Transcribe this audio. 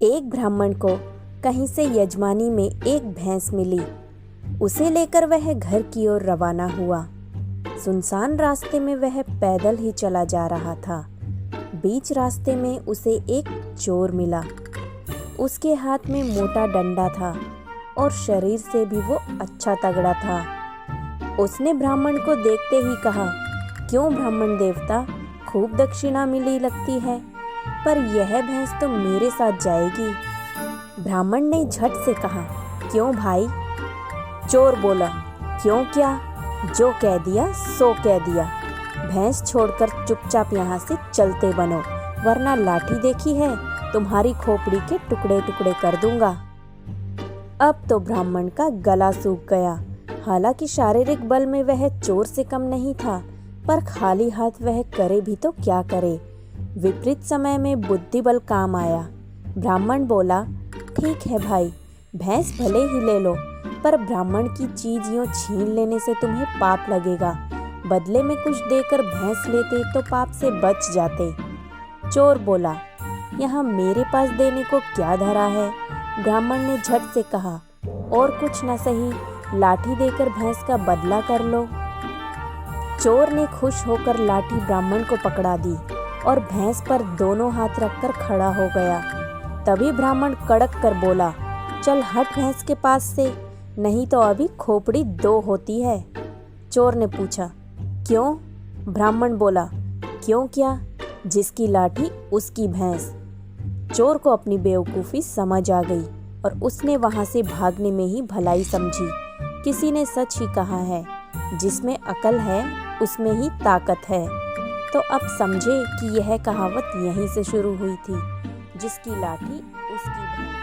एक ब्राह्मण को कहीं से यजमानी में एक भैंस मिली। उसे लेकर वह घर की ओर रवाना हुआ। सुनसान रास्ते में वह पैदल ही चला जा रहा था। बीच रास्ते में उसे एक चोर मिला। उसके हाथ में मोटा डंडा था और शरीर से भी वो अच्छा तगड़ा था। उसने ब्राह्मण को देखते ही कहा, क्यों ब्राह्मण देवता, खूब दक्षिणा मिली लगती है, पर यह भैंस तो मेरे साथ जाएगी। ब्राह्मण ने झट से कहा, क्यों भाई? चोर बोला, क्यों क्या, जो कह दिया सो कह दिया। भैंस छोड़कर चुपचाप यहाँ से चलते बनो, वरना लाठी देखी है तुम्हारी खोपड़ी के टुकड़े टुकड़े कर दूंगा। अब तो ब्राह्मण का गला सूख गया। हालांकि शारीरिक बल में वह चोर से कम नहीं था, पर खाली हाथ वह करे भी तो क्या करे। विपरीत समय में बुद्धि बल काम आया। ब्राह्मण बोला, ठीक है भाई, भैंस भले ही ले लो, पर ब्राह्मण की चीज यूं छीन लेने से तुम्हें पाप लगेगा। बदले में कुछ देकर भैंस लेते तो पाप से बच जाते। चोर बोला, यहाँ मेरे पास देने को क्या धरा है? ब्राह्मण ने झट से कहा, और कुछ न सही, लाठी देकर भैंस का बदला कर लो। चोर ने खुश होकर लाठी ब्राह्मण को पकड़ा दी और भैंस पर दोनों हाथ रखकर खड़ा हो गया। तभी ब्राह्मण कड़क कर बोला, चल हट भैंस के पास से, नहीं तो अभी खोपड़ी दो होती है। चोर ने पूछा, क्यों? ब्राह्मण बोला, क्यों क्या, जिसकी लाठी उसकी भैंस। चोर को अपनी बेवकूफ़ी समझ आ गई और उसने वहां से भागने में ही भलाई समझी। किसी ने सच ही कहा है, जिसमें अकल है उसमें ही ताकत है। तो अब समझे कि यह कहावत यहीं से शुरू हुई थी, जिसकी लाठी उसकी भैंस।